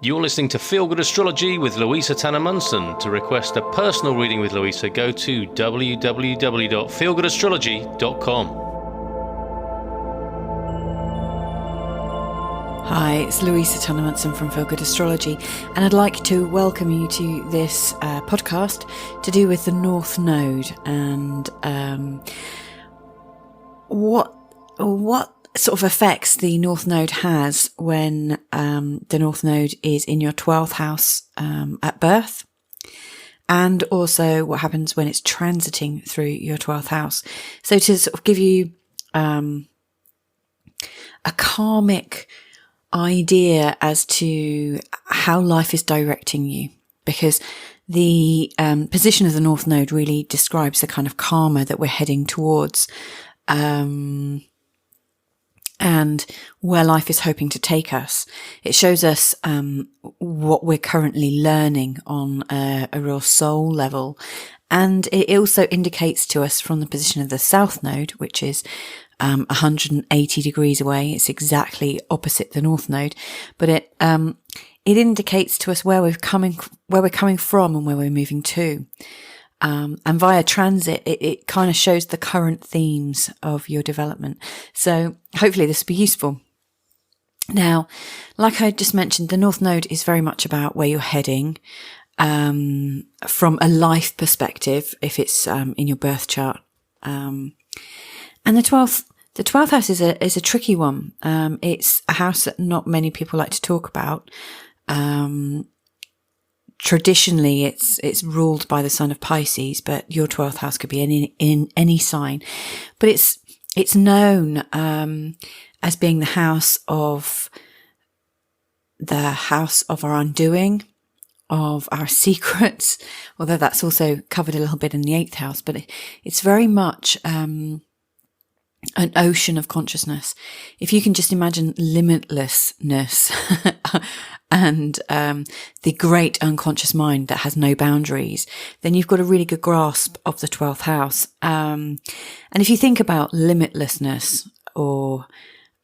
You're listening to Feel Good Astrology with Louisa Tanner Munson. To request a personal reading with Louisa, go to www.feelgoodastrology.com. Hi, it's Louisa Tanner Munson from Feel Good Astrology, and I'd like to welcome you to this podcast to do with the North Node and what sort of effects the North Node has when the North Node is in your 12th house at birth, and also what happens when it's transiting through your 12th house. So to sort of give you a karmic idea as to how life is directing you, because the position of the North Node really describes the kind of karma that we're heading towards, and where life is hoping to take us. It shows us what we're currently learning on a real soul level. And it also indicates to us from the position of the South Node, which is 180 degrees away. It's exactly opposite the North Node, but it indicates to us where we're coming from and where we're moving to. And via transit, it kind of shows the current themes of your development. So hopefully this will be useful. Now, like I just mentioned, the North Node is very much about where you're heading, from a life perspective, if it's, in your birth chart. And the 12th house is a tricky one. It's a house that not many people like to talk about. Traditionally, it's ruled by the sign of Pisces, but your 12th house could be in any sign. But it's known as being the house of our undoing, of our secrets, although that's also covered a little bit in the 8th house. But it's very much an ocean of consciousness. If you can just imagine limitlessness and the great unconscious mind that has no boundaries, then you've got a really good grasp of the 12th house. And if you think about limitlessness or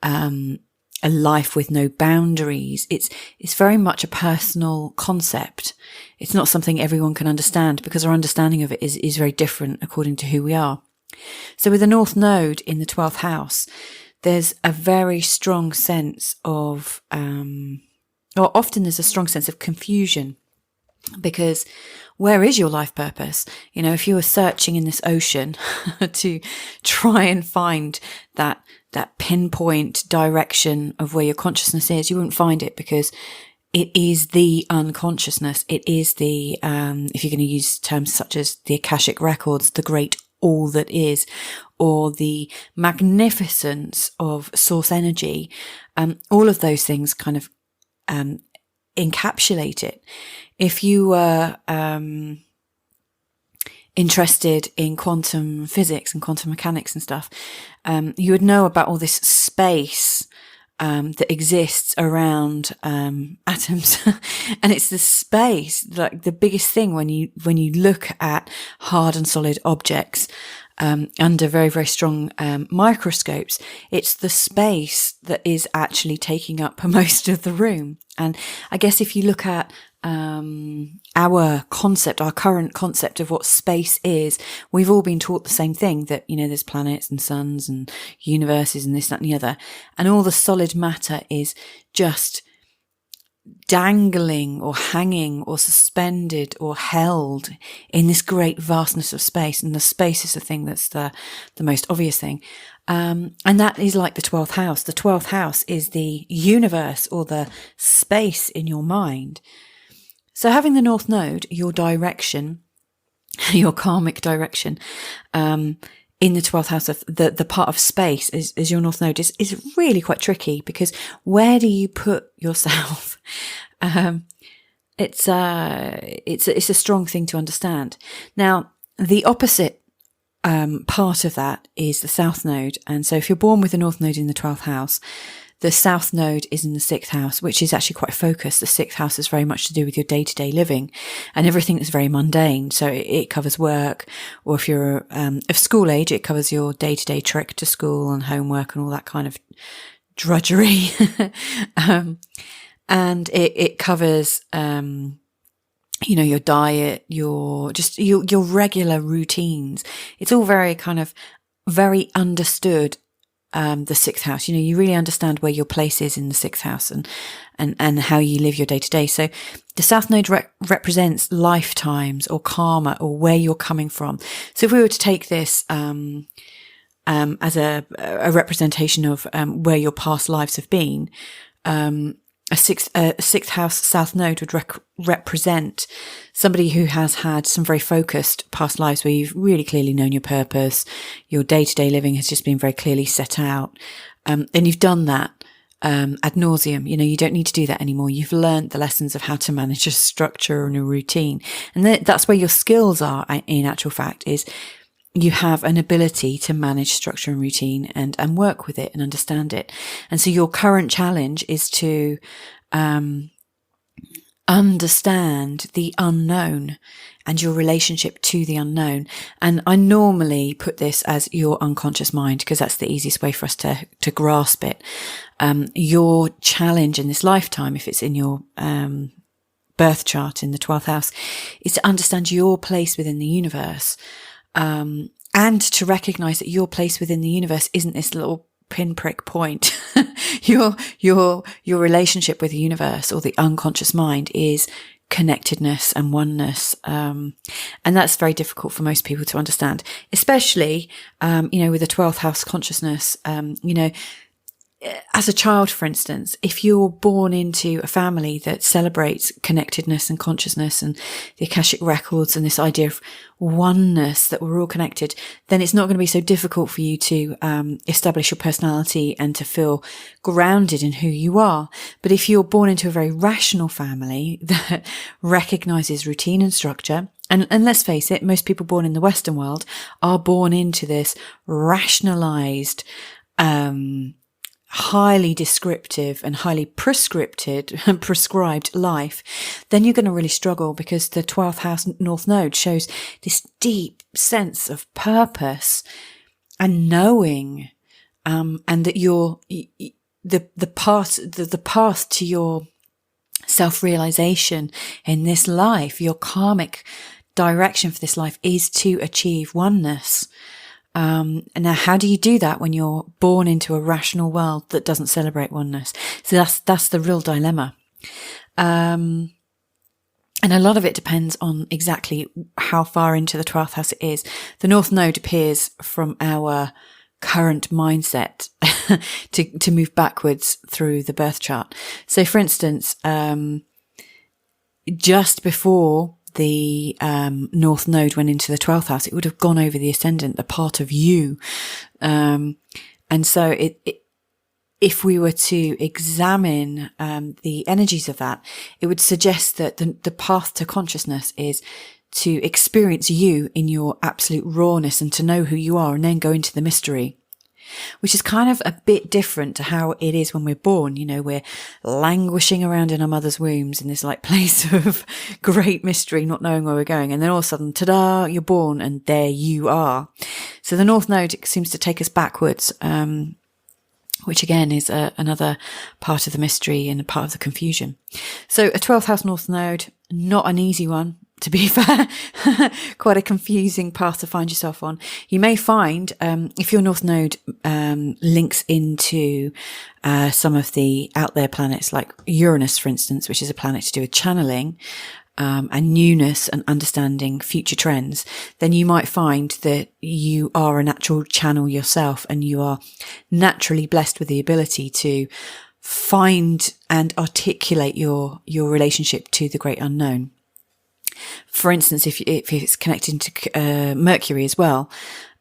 a life with no boundaries, it's very much a personal concept. It's not something everyone can understand, because our understanding of it is very different according to who we are. So with the North Node in the 12th house, there's a very strong sense of, or often there's a strong sense of confusion, because where is your life purpose? You know, if you were searching in this ocean to try and find that pinpoint direction of where your consciousness is, you wouldn't find it, because it is the unconsciousness. It is the, if you're going to use terms such as the Akashic records, the great all that is, or the magnificence of source energy, all of those things kind of encapsulate it. If you were interested in quantum physics and quantum mechanics and stuff, you would know about all this space that exists around atoms. And it's the space, like the biggest thing when you look at hard and solid objects under very, very strong microscopes. It's the space that is actually taking up most of the room. And I guess if you look at our current concept of what space is, we've all been taught the same thing, that, you know, there's planets and suns and universes and this, that and the other. And all the solid matter is just dangling or hanging or suspended or held in this great vastness of space. And the space is the thing that's the most obvious thing. And that is like the 12th house. The 12th house is the universe, or the space in your mind. So having the North Node, your direction, your karmic direction, in the 12th house of the part of space is your North Node is really quite tricky, because where do you put yourself? It's a strong thing to understand. Now, the opposite part of that is the South Node. And so if you're born with the North Node in the 12th house, the South Node is in the 6th house, which is actually quite focused. The 6th house is very much to do with your day-to-day living and everything that's very mundane. So it covers work, or if you're of school age, it covers your day-to-day trek to school and homework and all that kind of drudgery. And it covers, your diet, your regular routines. It's all very kind of very understood. The sixth house, you really understand where your place is in the sixth house and how you live your day to day. So the South Node represents lifetimes or karma or where you're coming from. So if we were to take this, as a representation of, where your past lives have been, a sixth house South Node would represent somebody who has had some very focused past lives where you've really clearly known your purpose. Your day-to-day living has just been very clearly set out. And you've done that, ad nauseum. You don't need to do that anymore. You've learned the lessons of how to manage a structure and a routine. And that's where your skills are, in actual fact, is you have an ability to manage structure and routine and work with it and understand it. And so your current challenge is to understand the unknown and your relationship to the unknown. And I normally put this as your unconscious mind because that's the easiest way for us to grasp it. Your challenge in this lifetime, if it's in your birth chart in the 12th house, is to understand your place within the universe. And to recognize that your place within the universe isn't this little pinprick point. your relationship with the universe or the unconscious mind is connectedness and oneness. And that's very difficult for most people to understand, especially, with the 12th house consciousness, as a child, for instance, if you're born into a family that celebrates connectedness and consciousness and the Akashic records and this idea of oneness, that we're all connected, then it's not going to be so difficult for you to establish your personality and to feel grounded in who you are. But if you're born into a very rational family that recognizes routine and structure, and let's face it, most people born in the Western world are born into this rationalized, highly descriptive and highly prescribed life, then you're going to really struggle because the 12th house North Node shows this deep sense of purpose and knowing, and that the path to your self-realization in this life, your karmic direction for this life is to achieve oneness. And now how do you do that when you're born into a rational world that doesn't celebrate oneness? So that's the real dilemma. And a lot of it depends on exactly how far into the 12th house it is. The North Node appears from our current mindset to move backwards through the birth chart. So for instance, just before the North Node went into the 12th house, it would have gone over the ascendant, the part of you. And so if we were to examine the energies of that, it would suggest that the path to consciousness is to experience you in your absolute rawness and to know who you are and then go into the mystery, which is kind of a bit different to how it is when we're born. We're languishing around in our mother's wombs in this place of great mystery, not knowing where we're going. And then all of a sudden, ta-da, you're born and there you are. So the North Node seems to take us backwards, which again is another part of the mystery and a part of the confusion. So a 12th house North Node, not an easy one, to be fair, quite a confusing path to find yourself on. You may find, if your North Node links into some of the out there planets like Uranus, for instance, which is a planet to do with channeling, and newness and understanding future trends, then you might find that you are a natural channel yourself and you are naturally blessed with the ability to find and articulate your relationship to the great unknown. For instance, if it's connected to Mercury as well,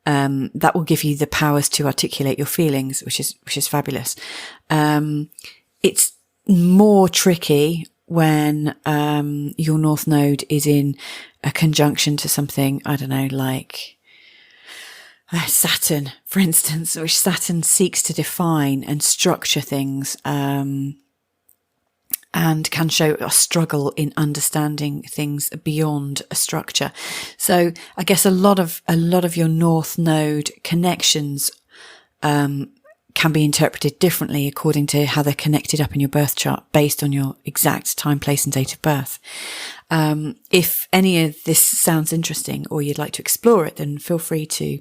that will give you the powers to articulate your feelings, which is fabulous. It's more tricky when your North Node is in a conjunction to something, I don't know, like Saturn, for instance, which Saturn seeks to define and structure things, and can show a struggle in understanding things beyond a structure. So I guess a lot of your North Node connections can be interpreted differently according to how they're connected up in your birth chart based on your exact time, place and date of birth. If any of this sounds interesting or you'd like to explore it, then feel free to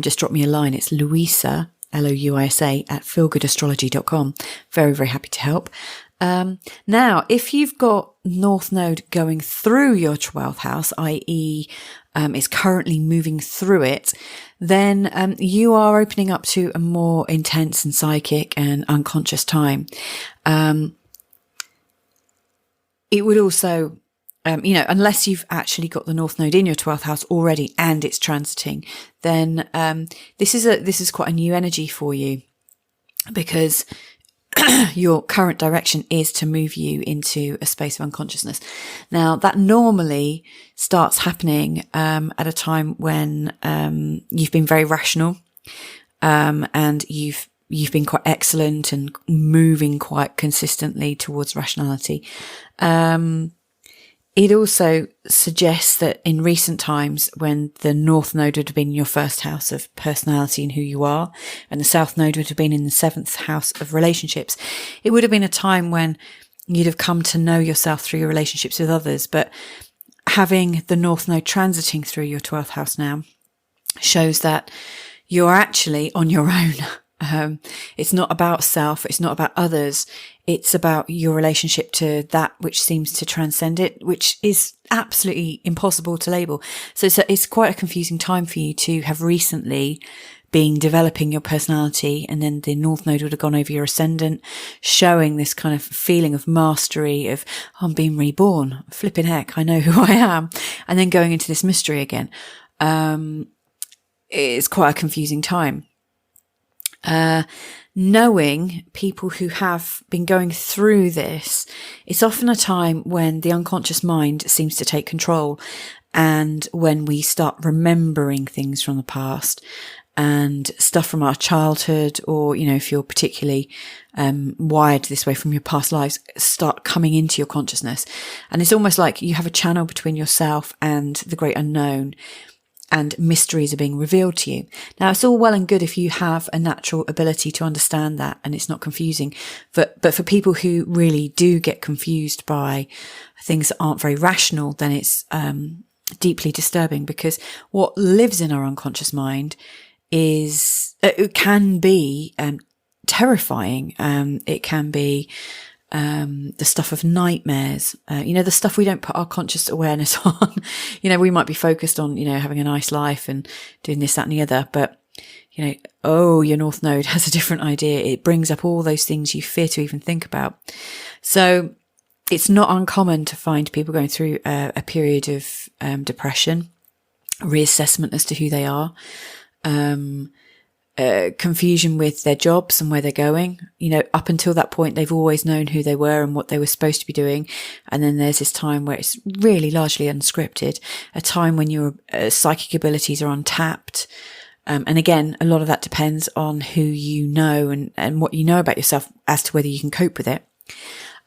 just drop me a line. It's Louisa, Louisa, at feelgoodastrology.com. Very, very happy to help. Now, if you've got North Node going through your 12th house, i.e. Is currently moving through it, then you are opening up to a more intense and psychic and unconscious time. It would also, unless you've actually got the North Node in your 12th house already and it's transiting, then this is quite a new energy for you, because your current direction is to move you into a space of unconsciousness. Now, that normally starts happening at a time when you've been very rational, and you've been quite excellent and moving quite consistently towards rationality. It also suggests that in recent times, when the North Node would have been your first house of personality and who you are, and the South Node would have been in the 7th house of relationships, it would have been a time when you'd have come to know yourself through your relationships with others. But having the North Node transiting through your 12th house now shows that you're actually on your own. It's not about self. It's not about others. It's about your relationship to that which seems to transcend it, which is absolutely impossible to label. So it's quite a confusing time for you to have recently been developing your personality, and then the North Node would have gone over your ascendant, showing this kind of feeling of mastery of, I'm being reborn. Flipping heck, I know who I am. And then going into this mystery again. It's quite a confusing time. Knowing people who have been going through this, it's often a time when the unconscious mind seems to take control, and when we start remembering things from the past and stuff from our childhood, or, if you're particularly wired this way from your past lives, start coming into your consciousness. And it's almost like you have a channel between yourself and the great unknown, and mysteries are being revealed to you. Now, it's all well and good if you have a natural ability to understand that and it's not confusing. But for people who really do get confused by things that aren't very rational, then it's deeply disturbing, because what lives in our unconscious mind it can be terrifying. It can be the stuff of nightmares, the stuff we don't put our conscious awareness on. We might be focused on, having a nice life and doing this, that and the other, but, your North Node has a different idea. It brings up all those things you fear to even think about. So it's not uncommon to find people going through a period of depression, reassessment as to who they are, confusion with their jobs and where they're going. Up until that point, they've always known who they were and what they were supposed to be doing. And then there's this time where it's really largely unscripted, a time when your psychic abilities are untapped. And again, a lot of that depends on who you know and what you know about yourself as to whether you can cope with it.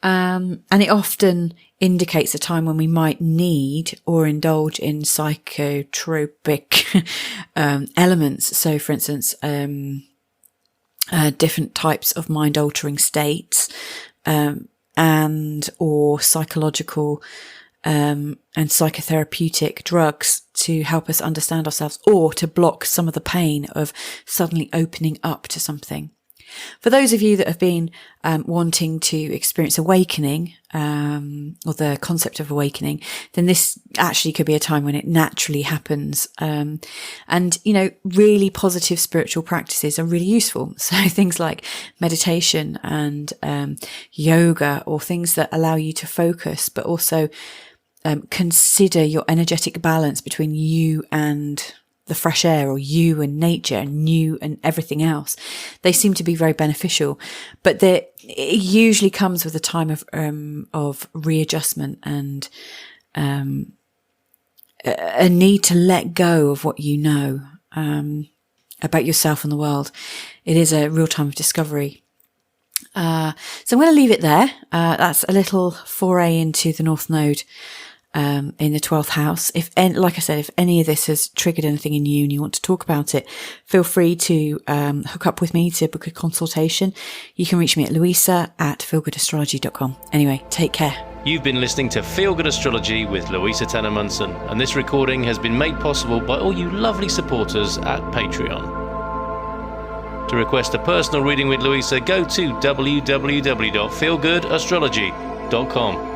And it often indicates a time when we might need or indulge in psychotropic elements. So, for instance, different types of mind-altering states, and or psychological and psychotherapeutic drugs to help us understand ourselves, or to block some of the pain of suddenly opening up to something. For those of you that have been wanting to experience awakening, or the concept of awakening, then this actually could be a time when it naturally happens. And, really positive spiritual practices are really useful. So things like meditation and yoga, or things that allow you to focus, but also consider your energetic balance between you and the fresh air, or you and nature, and you and everything else. They seem to be very beneficial, but it usually comes with a time of readjustment and a need to let go of what you know about yourself and the world. It is a real time of discovery. So I'm going to leave it there. That's a little foray into the North Node. in the 12th house. Like I said, if any of this has triggered anything in you and you want to talk about it, feel free to hook up with me to book a consultation. You can reach me at louisa@feelgoodastrology.com. Anyway, take care. You've been listening to Feel Good Astrology with Louisa Tanner Munson, and this recording has been made possible by all you lovely supporters at Patreon. To request a personal reading with Louisa, go to www.feelgoodastrology.com.